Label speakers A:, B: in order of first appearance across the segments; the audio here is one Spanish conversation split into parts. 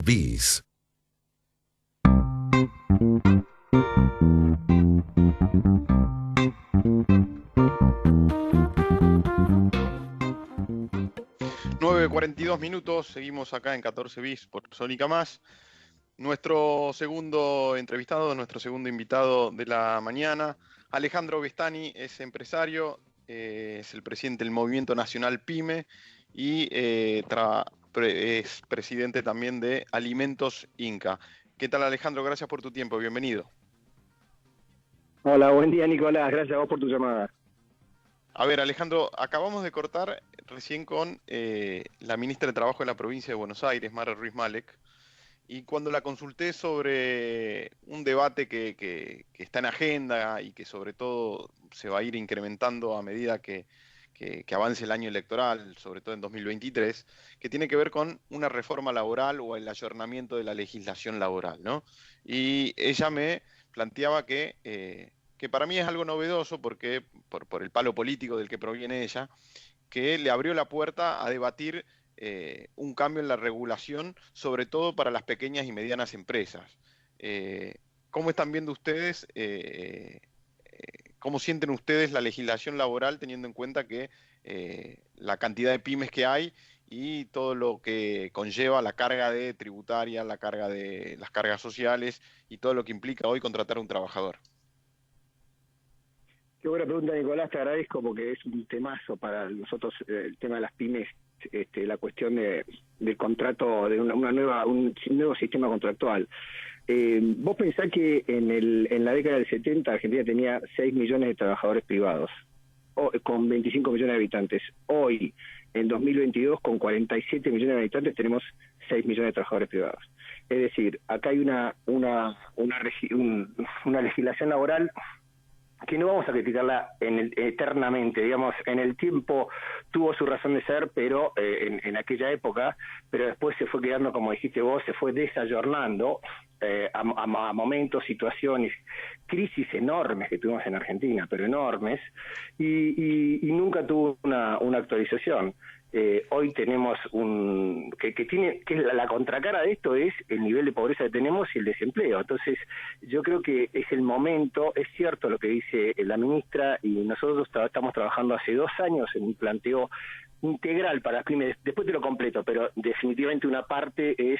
A: Bis.
B: ...9:42, seguimos acá en 14 bis por Sónica Más. Nuestro segundo entrevistado, nuestro segundo invitado de la mañana, Alejandro Bestani, es empresario, es el presidente del Movimiento Nacional PYME y es presidente también de Alimentos Inca. ¿Qué tal, Alejandro? Gracias por tu tiempo, bienvenido.
C: Hola, buen día, Nicolás, gracias a vos por tu llamada.
B: A ver, Alejandro, acabamos de cortar recién con la ministra de Trabajo de la provincia de Buenos Aires, Mara Ruiz Malek, y cuando la consulté sobre un debate que está en agenda y que sobre todo se va a ir incrementando a medida que avance el año electoral, sobre todo en 2023, que tiene que ver con una reforma laboral o el ayornamiento de la legislación laboral, ¿no? Y ella me planteaba que para mí es algo novedoso porque por el palo político del que proviene ella, que le abrió la puerta a debatir un cambio en la regulación, sobre todo para las pequeñas y medianas empresas. ¿Cómo están viendo ustedes, cómo sienten ustedes la legislación laboral teniendo en cuenta que la cantidad de pymes que hay y todo lo que conlleva la carga de tributaria, la carga de las cargas sociales y todo lo que implica hoy contratar a un trabajador?
C: Qué buena pregunta, Nicolás, te agradezco porque es un temazo para nosotros, el tema de las pymes, la cuestión del contrato, de un nuevo sistema contractual. Vos pensás que en la década del 70 Argentina tenía 6 millones de trabajadores privados, con 25 millones de habitantes. Hoy, en 2022, con 47 millones de habitantes, tenemos 6 millones de trabajadores privados. Es decir, acá hay una legislación laboral que no vamos a criticarla eternamente, digamos, en el tiempo tuvo su razón de ser, pero en aquella época, pero después se fue quedando, como dijiste vos, se fue desayornando a momentos, situaciones, crisis enormes que tuvimos en Argentina, pero enormes, y nunca tuvo una actualización. Hoy tenemos que es la contracara de esto es el nivel de pobreza que tenemos y el desempleo. Entonces yo creo que es el momento, es cierto lo que dice la ministra, y nosotros estamos trabajando hace 2 años en un planteo integral para las pymes, después te lo completo, pero definitivamente una parte es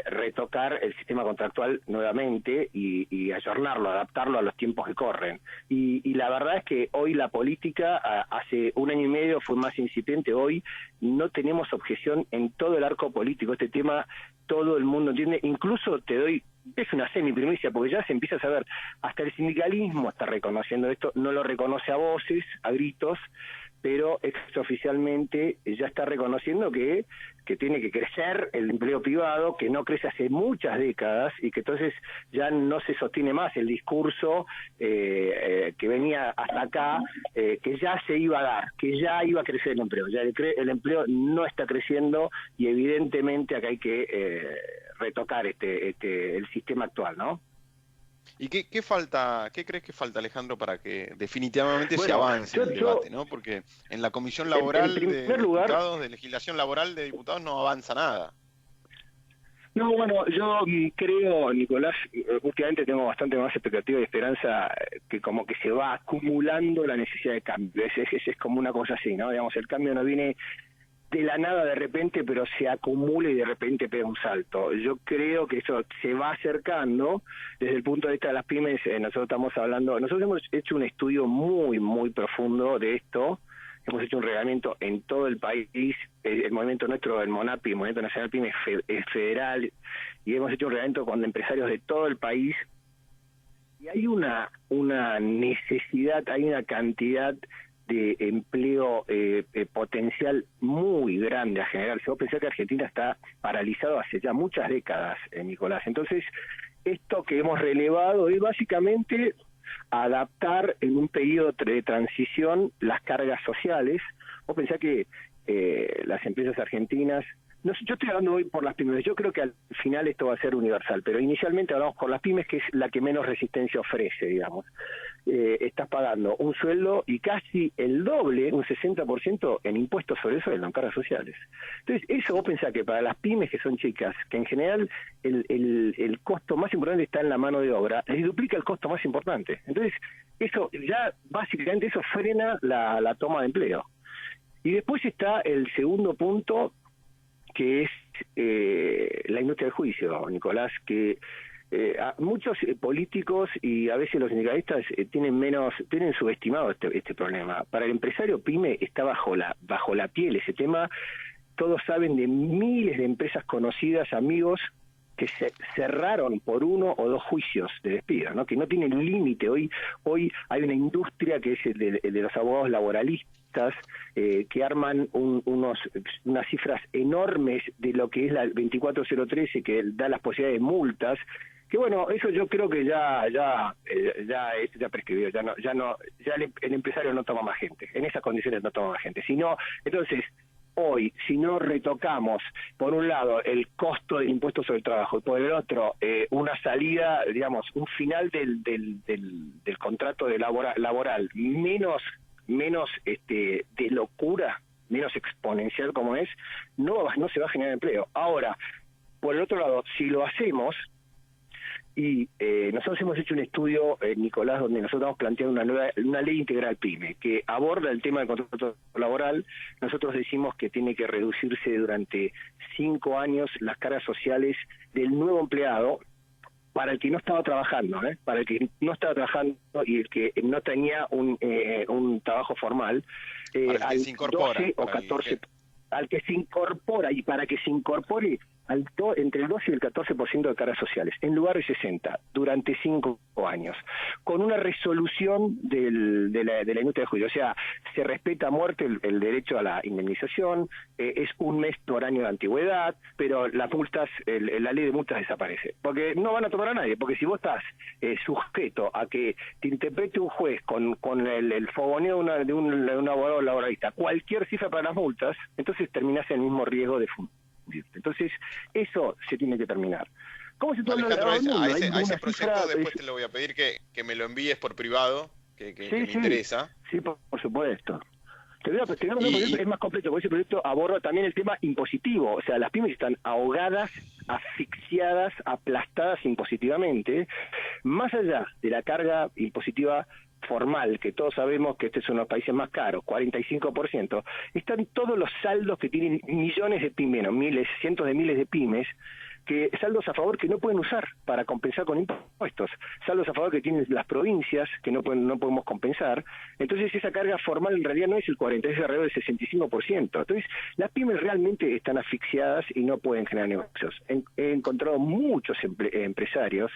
C: retocar el sistema contractual nuevamente y ayornarlo, adaptarlo a los tiempos que corren. Y la verdad es que hoy la política, hace 1 año y medio fue más incipiente, hoy no tenemos objeción en todo el arco político. Este tema todo el mundo entiende, incluso es una semi-primicia, porque ya se empieza a saber, hasta el sindicalismo está reconociendo esto, no lo reconoce a voces, a gritos, pero extraoficialmente ya está reconociendo que tiene que crecer el empleo privado, que no crece hace muchas décadas y que entonces ya no se sostiene más el discurso que venía hasta acá, que ya se iba a dar, que ya iba a crecer el empleo. Ya el empleo no está creciendo y evidentemente acá hay que retocar el sistema actual, ¿no?
B: ¿Y qué falta, qué crees que falta, Alejandro, para que definitivamente se
C: Bueno,
B: avance el debate, ¿no? Porque en la Comisión Laboral de
C: primer lugar,
B: Diputados, de Legislación Laboral de Diputados, no avanza nada.
C: no, bueno, yo creo, Nicolás, últimamente tengo bastante más expectativa y esperanza que como que se va acumulando la necesidad de cambio. Es como una cosa así, ¿no? Digamos, el cambio no viene de la nada de repente, pero se acumula y de repente pega un salto. Yo creo que eso se va acercando desde el punto de vista de las pymes. Nosotros hemos hecho un estudio muy, muy profundo de esto. Hemos hecho un reglamento en todo el país. El movimiento nuestro, el MONAPI, el Movimiento Nacional PYME, es federal, y hemos hecho un reglamento con empresarios de todo el país. Y hay una necesidad, hay una cantidad de empleo potencial muy grande a generar. Si vos pensás que Argentina está paralizado hace ya muchas décadas, Nicolás. Entonces, esto que hemos relevado es básicamente adaptar en un periodo de transición las cargas sociales. Vos pensás que las empresas argentinas No, yo estoy hablando hoy por las pymes. Yo creo que al final esto va a ser universal, pero inicialmente hablamos por las pymes, que es la que menos resistencia ofrece, digamos. Estás pagando un sueldo y casi el doble, un 60% en impuestos sobre el sueldo, en cargas sociales. Entonces, eso vos pensás que para las pymes que son chicas, que en general el costo más importante está en la mano de obra, les duplica el costo más importante. Entonces, eso ya, básicamente, eso frena la toma de empleo. Y después está el segundo punto, que es la industria del juicio, Nicolás, que muchos políticos y a veces los sindicalistas tienen subestimado este problema. Para el empresario pyme está bajo la piel ese tema. Todos saben de miles de empresas conocidas, amigos, que se cerraron por 1 o 2 juicios de despido, ¿no? Que no tienen límite. Hoy hay una industria que es el de los abogados laboralistas, que arman unas cifras enormes de lo que es la 24013, que da las posibilidades de multas, que bueno, eso yo creo que ya prescribió, el empresario no toma más gente, en esas condiciones no toma más gente. Entonces, hoy, si no retocamos, por un lado, el costo del impuesto sobre el trabajo, y por el otro, una salida, digamos, un final del contrato laboral menos de locura, menos exponencial como es, no se va a generar empleo. Ahora, por el otro lado, si lo hacemos, y nosotros hemos hecho un estudio, Nicolás, donde nosotros estamos planteando una ley integral PYME, que aborda el tema del contrato laboral. Nosotros decimos que tiene que reducirse durante 5 años las cargas sociales del nuevo empleado, para el que no estaba trabajando, para el que no estaba trabajando y el que no tenía un trabajo formal, al 12 o 14, al que se incorpora, y para que se incorpore entre el 12 y el 14% de cargas sociales, en lugar de 60, durante 5 años, con una resolución de la industria del juicio. O sea, se respeta a muerte el derecho a la indemnización, es 1 mes por año de antigüedad, pero las multas, la ley de multas desaparece, porque no van a tomar a nadie, porque si vos estás sujeto a que te interprete un juez con el fogoneo de un abogado laboralista cualquier cifra para las multas, entonces terminás en el mismo riesgo de fundirte. Entonces, eso se tiene que terminar. ¿Cómo se toma
B: Alejandro, a ese proyecto después te lo voy a pedir que me lo envíes por privado, que me interesa.
C: Sí, por supuesto. Es más completo, porque ese proyecto aborda también el tema impositivo. O sea, las pymes están ahogadas, asfixiadas, aplastadas impositivamente, más allá de la carga impositiva formal, que todos sabemos que este es uno de los países más caros, 45%, están todos los saldos que tienen millones de pymes, cientos de miles de pymes, que saldos a favor que no pueden usar para compensar con impuestos, saldos a favor que tienen las provincias que no podemos compensar. Entonces esa carga formal en realidad no es el 40%, es alrededor del 65%. Entonces las pymes realmente están asfixiadas y no pueden generar negocios. He encontrado muchos empresarios,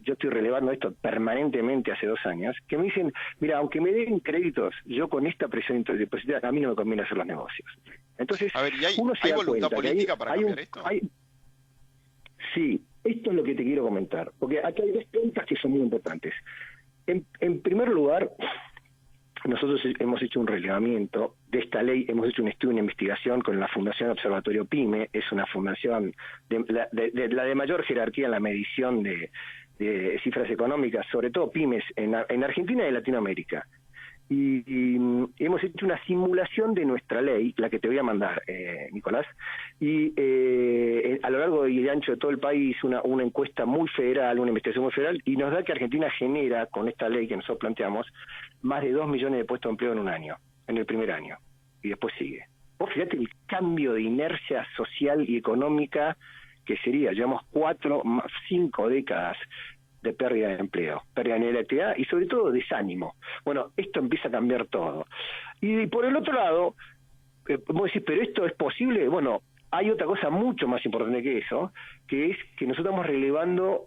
C: yo estoy relevando esto permanentemente hace 2 años, que me dicen, mira, aunque me den créditos, yo con esta presión depositada, a mí no me conviene hacer los negocios. Entonces,
B: a ver, ¿y hay voluntad política para cambiar esto?
C: Sí, esto es lo que te quiero comentar, porque aquí hay 2 preguntas que son muy importantes. En primer lugar, nosotros hemos hecho un relevamiento de esta ley, hemos hecho un estudio, una investigación con la Fundación Observatorio PYME, es una fundación la de mayor jerarquía en la medición de cifras económicas, sobre todo pymes en Argentina y Latinoamérica. Y hemos hecho una simulación de nuestra ley, la que te voy a mandar, Nicolás, y a lo largo y ancho de todo el país una encuesta muy federal, una investigación muy federal, y nos da que Argentina genera, con esta ley que nosotros planteamos, más de 2 millones de puestos de empleo en un año, en el primer año, y después sigue. Vos fíjate el cambio de inercia social y económica que sería, llevamos 4, 5 décadas de pérdida de empleo, pérdida de actividad y sobre todo desánimo. Bueno, esto empieza a cambiar todo. Y por el otro lado, vos decís, ¿pero esto es posible? Bueno, hay otra cosa mucho más importante que eso, que es que nosotros estamos relevando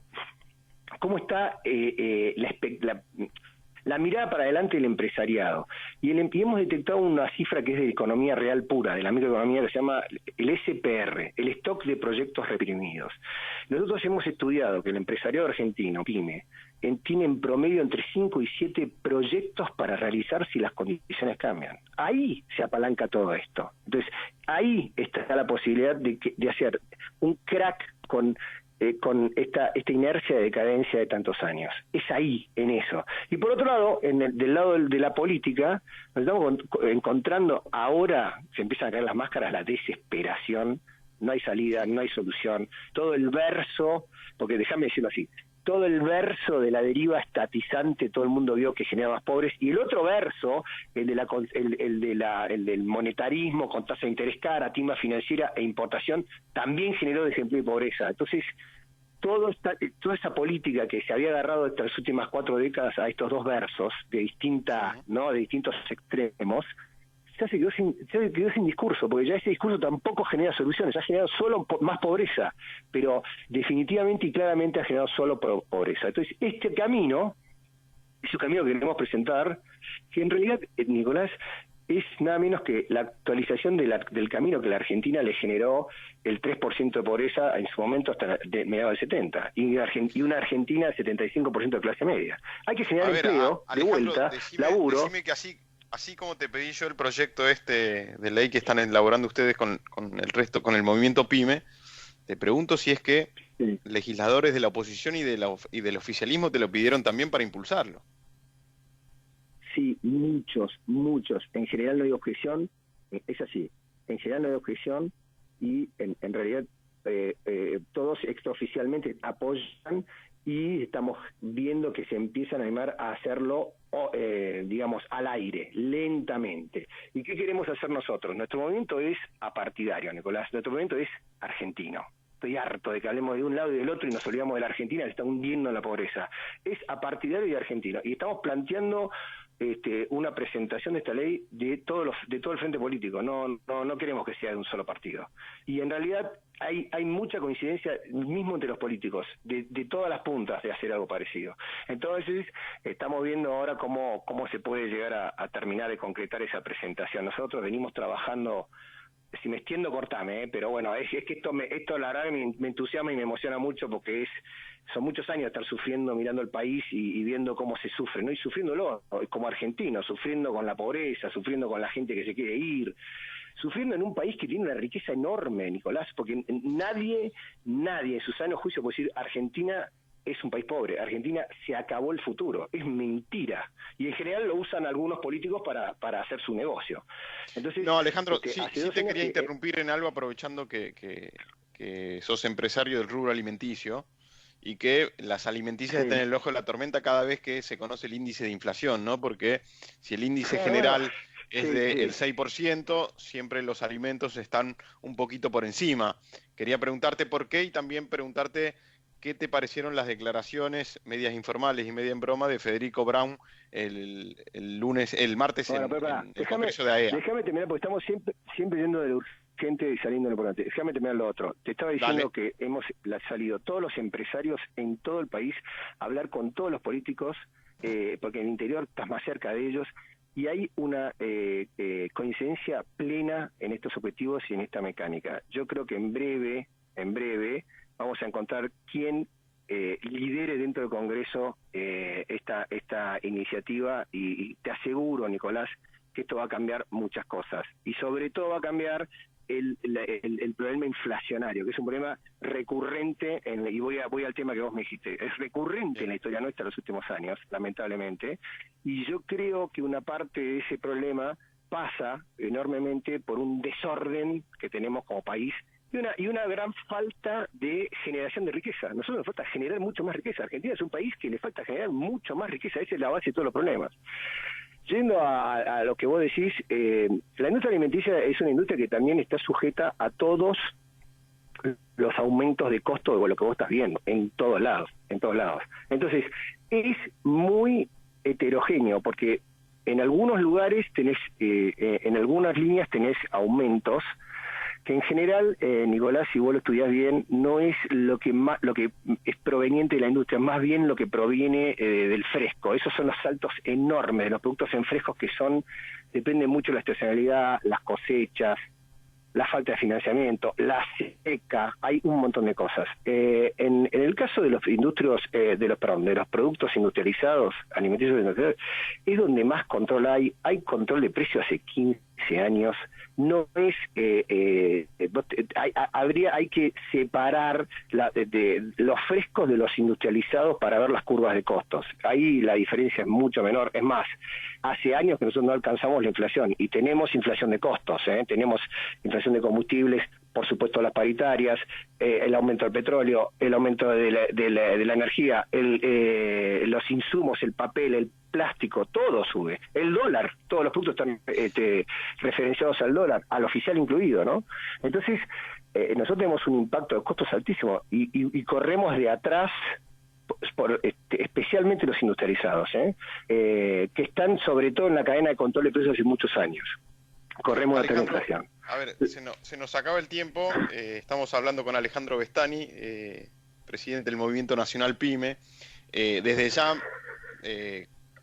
C: cómo está la mirada para adelante del empresariado. Y hemos detectado una cifra que es de economía real pura, de la microeconomía, que se llama el SPR, el stock de proyectos reprimidos. Nosotros hemos estudiado que el empresariado argentino, PYME, tiene en promedio entre 5 y 7 proyectos para realizar si las condiciones cambian. Ahí se apalanca todo esto. Entonces, ahí está la posibilidad de hacer un crack con esta inercia de decadencia de tantos años. Es ahí, en eso. Y por otro lado, del lado de la política, nos estamos encontrando ahora, se empiezan a caer las máscaras, la desesperación, no hay salida, no hay solución, todo el verso, porque déjame decirlo así, todo el verso de la deriva estatizante, todo el mundo vio que genera más pobres, y el otro verso, el del monetarismo con tasa de interés cara, timba financiera e importación, también generó desempleo y pobreza. Entonces, toda esa política que se había agarrado estas últimas 4 décadas a estos dos versos de distintos extremos, ya se quedó sin discurso, porque ya ese discurso tampoco genera soluciones, ha generado solo más pobreza, pero definitivamente y claramente ha generado solo pobreza. Entonces, este camino es un camino que queremos presentar, que en realidad, Nicolás, es nada menos que la actualización del camino que la Argentina le generó el 3% de pobreza en su momento hasta mediados del 70, y una Argentina de 75% de clase media. Hay que generar empleo, de vuelta, laburo.
B: Decime que así como te pedí yo el proyecto de ley que están elaborando ustedes con el movimiento PYME, te pregunto si es que legisladores de la oposición y del oficialismo te lo pidieron también para impulsarlo.
C: Sí, muchos. En general no hay objeción, es así. En general no hay objeción y en realidad todos extraoficialmente apoyan, y estamos viendo que se empiezan a animar a hacerlo, digamos, al aire, lentamente. ¿Y qué queremos hacer nosotros? Nuestro movimiento es apartidario, Nicolás. Nuestro movimiento es argentino. Estoy harto de que hablemos de un lado y del otro y nos olvidamos de la Argentina, que está hundiendo en la pobreza. Es apartidario y argentino. Y estamos planteando una presentación de esta ley de todo el frente político. No queremos que sea de un solo partido. Y en realidad hay mucha coincidencia mismo entre los políticos de todas las puntas de hacer algo parecido. Entonces estamos viendo ahora cómo se puede llegar a terminar de concretar esa presentación. Nosotros venimos trabajando, si me extiendo, cortame, pero bueno, es que esto la verdad me entusiasma y me emociona mucho, porque son muchos años de estar sufriendo, mirando el país y viendo cómo se sufre, ¿no? Y sufriéndolo como argentino, sufriendo con la pobreza, sufriendo con la gente que se quiere ir, sufriendo en un país que tiene una riqueza enorme, Nicolás, porque nadie en su sano juicio puede decir Argentina es un país pobre, Argentina se acabó el futuro, es mentira. Y en general lo usan algunos políticos para hacer su negocio. Entonces,
B: no, Alejandro, sí te quería interrumpir en algo, aprovechando que sos empresario del rubro alimenticio y que las alimenticias están en el ojo de la tormenta cada vez que se conoce el índice de inflación, ¿no? Porque si el índice general es del 6%, siempre los alimentos están un poquito por encima. Quería preguntarte por qué y también preguntarte qué te parecieron las declaraciones medias informales y media en broma de Federico Braun el martes en el Congreso de AEA.
C: Déjame terminar, porque estamos siempre yendo de lo urgente y saliendo de lo importante. Déjame terminar lo otro. Te estaba diciendo que hemos salido todos los empresarios en todo el país a hablar con todos los políticos, porque en el interior estás más cerca de ellos, y hay una coincidencia plena en estos objetivos y en esta mecánica. Yo creo que en breve vamos a encontrar quién lidere dentro del Congreso esta iniciativa, y te aseguro, Nicolás, que esto va a cambiar muchas cosas, y sobre todo va a cambiar el problema inflacionario, que es un problema recurrente, y voy al tema que vos me dijiste, es recurrente en la historia nuestra en los últimos años, lamentablemente, y yo creo que una parte de ese problema pasa enormemente por un desorden que tenemos como país y una gran falta de generación de riqueza. Nosotros nos falta generar mucho más riqueza. Argentina es un país que le falta generar mucho más riqueza. Esa es la base de todos los problemas. Yendo a lo que vos decís, la industria alimenticia es una industria que también está sujeta a todos los aumentos de costo de lo que vos estás viendo, en todos lados. Entonces, es muy heterogéneo, porque en algunos lugares tenés, en algunas líneas tenés aumentos que en general, Nicolás, si vos lo estudiás bien, no es lo que es proveniente de la industria, más bien lo que proviene del fresco. Esos son los saltos enormes de los productos en frescos que depende mucho de la estacionalidad, las cosechas, la falta de financiamiento, la seca, hay un montón de cosas. En el caso de los de los productos industrializados, alimenticios industriales, es donde más control hay control de precio hace 15 años, no es, hay que separar de los frescos de los industrializados para ver las curvas de costos. Ahí la diferencia es mucho menor, es más, hace años que nosotros no alcanzamos la inflación y tenemos inflación de costos, tenemos inflación de combustibles, por supuesto las paritarias, el aumento del petróleo, el aumento de la energía, los insumos, el papel, el plástico, todo sube. El dólar, todos los productos están referenciados al dólar, al oficial incluido, ¿no? Entonces, nosotros tenemos un impacto de costos altísimo y corremos de atrás, especialmente los industrializados, que están sobre todo en la cadena de control de precios hace muchos años. Corremos de la inflación.
B: A ver, se nos acaba el tiempo. Estamos hablando con Alejandro Vestani, presidente del Movimiento Nacional PYME. Desde ya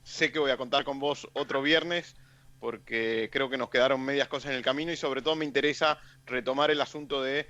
B: sé que voy a contar con vos otro viernes porque creo que nos quedaron medias cosas en el camino y sobre todo me interesa retomar el asunto de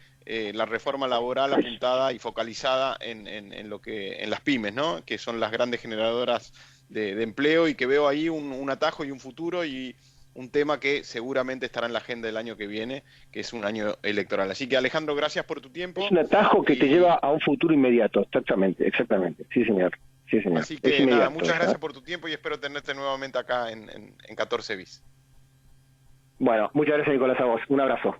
B: la reforma laboral apuntada y focalizada en las pymes, ¿no? Que son las grandes generadoras de empleo y que veo ahí un atajo y un futuro y un tema que seguramente estará en la agenda del año que viene, que es un año electoral. Así que Alejandro, gracias por tu tiempo.
C: Es un atajo que te lleva a un futuro inmediato, exactamente. Sí, señor. Sí, señor.
B: Así que nada, muchas gracias por tu tiempo y espero tenerte nuevamente acá en 14 bis.
C: Bueno, muchas gracias, Nicolás, a vos. Un abrazo.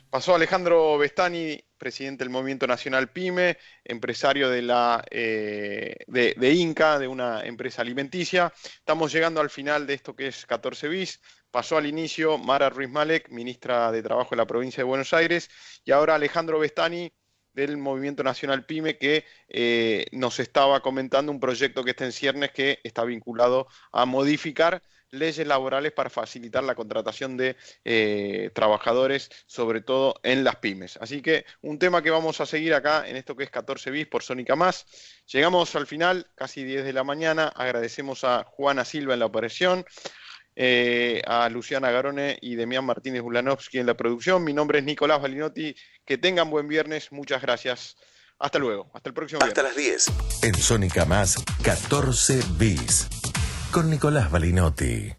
B: Pasó Alejandro Vestani, presidente del Movimiento Nacional PYME, empresario de Inca, de una empresa alimenticia. Estamos llegando al final de esto que es 14 bis. Pasó al inicio Mara Ruiz Malek, ministra de Trabajo de la provincia de Buenos Aires, y ahora Alejandro Vestani del Movimiento Nacional PYME, que nos estaba comentando un proyecto que está en ciernes que está vinculado a modificar leyes laborales para facilitar la contratación de trabajadores, sobre todo en las pymes. Así que un tema que vamos a seguir acá en esto que es 14 bis por Sónica Más. Llegamos al final, casi 10 de la mañana. Agradecemos a Juana Silva en la operación, a Luciana Garone y Demián Martínez Ulanovsky en la producción. Mi nombre es Nicolás Balinotti. Que tengan buen viernes. Muchas gracias. Hasta luego. Hasta el próximo viernes.
A: Hasta las 10. En Sónica Más, 14 bis. Con Nicolás Balinotti.